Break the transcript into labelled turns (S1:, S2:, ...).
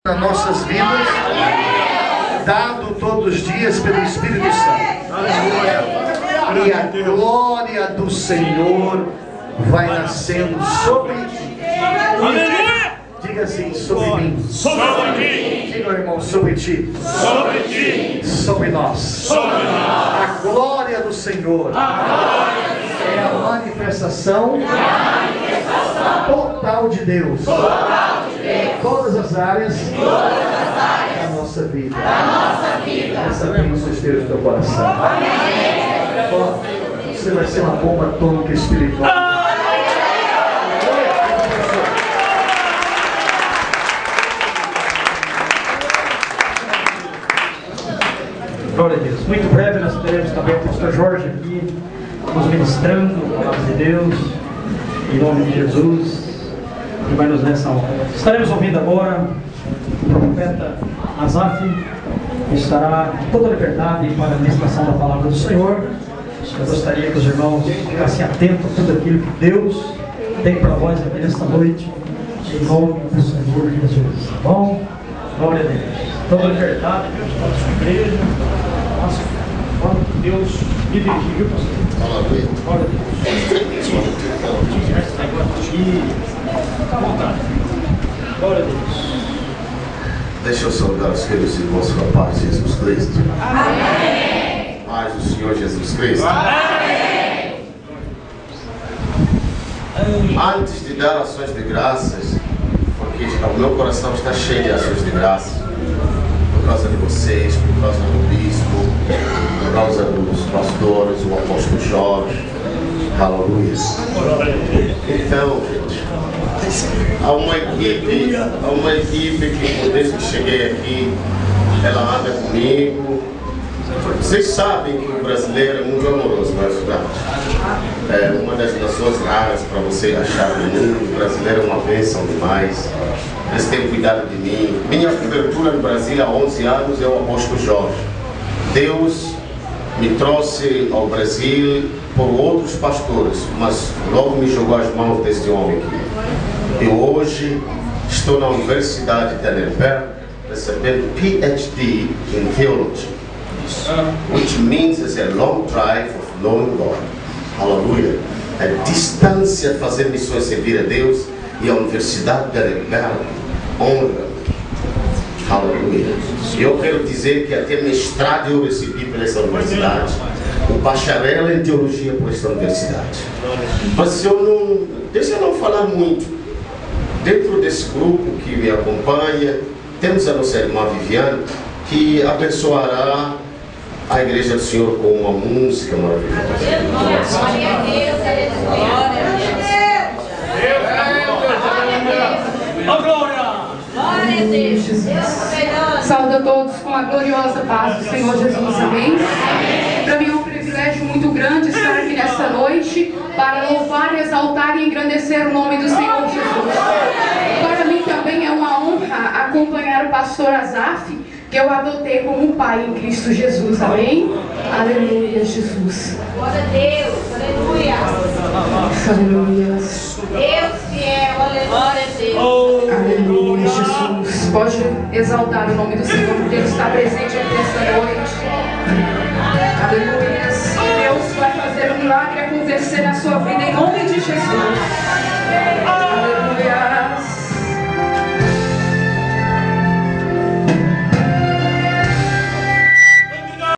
S1: nas nossas vidas, dado todos os dias pelo Espírito Santo. E a glória do Senhor vai nascendo sobre ti. Diga assim, sobre mim. Diga, irmão, sobre ti.
S2: Sobre ti.
S1: Sobre nós.
S2: Sobre nós.
S1: A glória do Senhor é a manifestação total de Deus. Todas as áreas da nossa vida. Essa bênção esteja no teu coração. Você vai ser uma bomba atômica espiritual.
S3: Glória a Deus. Muito breve nós teremos também o pastor Jorge aqui, nos ministrando a palavra de Deus, em nome de Jesus, que vai nos dar essa honra. Estaremos ouvindo agora o profeta Asaf, que estará com toda a liberdade para a ministração da palavra do Senhor. Eu gostaria que os irmãos ficassem atentos a tudo aquilo que Deus tem para nós aqui nesta noite, em nome do Senhor Jesus. Tá bom? Glória a Deus. Toda a liberdade, Deus, para a sua igreja. Nossa, quando Deus me dirigiu, pastor. Glória a Deus. Esse negócio aqui, fica à vontade. Glória a Deus.
S4: Deixa eu saudar os queridos irmãos com a paz de Jesus Cristo.
S2: Amém.
S4: Paz do Senhor Jesus Cristo.
S2: Amém.
S4: Antes de dar ações de graças, porque o meu coração está cheio de ações de graças, por causa de vocês, por causa do bispo, por causa dos pastores, o apóstolo Jorge. Aleluia. Então, gente, há uma equipe que desde que cheguei aqui, ela anda comigo. Vocês sabem que o brasileiro é muito amoroso, não é verdade? É uma das nações raras para você achar no mundo. O brasileiro é uma bênção demais. Eles têm cuidado de mim. Minha cobertura no Brasil há 11 anos é o apóstolo Jorge. Deus me trouxe ao Brasil por outros pastores, mas logo me jogou as mãos deste homem aqui. E hoje estou na Universidade de Heidelberg recebendo PhD in Theology, which means it's a long drive of knowing God. Aleluia. A distância fazer missões, servir a Deus, e a Universidade de Heidelberg honra. Aleluia. E eu quero dizer que até mestrado eu recebi por essa universidade, o bacharel em teologia por essa universidade. Mas deixa eu não falar muito. Dentro desse grupo que me acompanha, temos a nossa irmã Viviane, que abençoará a igreja do Senhor com uma música maravilhosa.
S2: Glória a Deus, aleluia.
S3: Glória!
S2: Glória a Deus.
S5: Saúde a todos com a gloriosa paz do Senhor Jesus, amém? Para mim é um privilégio muito grande estar aqui nesta noite para louvar, exaltar e engrandecer o nome do Senhor Jesus. Para mim também é uma honra acompanhar o pastor Asaf, que eu adotei como um pai em Cristo Jesus, amém? Aleluia, Jesus.
S2: Glória a Deus, aleluia.
S5: Aleluia.
S2: Deus fiel, aleluia a Deus.
S5: Aleluia, Jesus. Pode exaltar o nome do Senhor, porque Ele está presente aqui nesta noite. Aleluia. Deus vai fazer um milagre acontecer na sua vida, em nome de Jesus.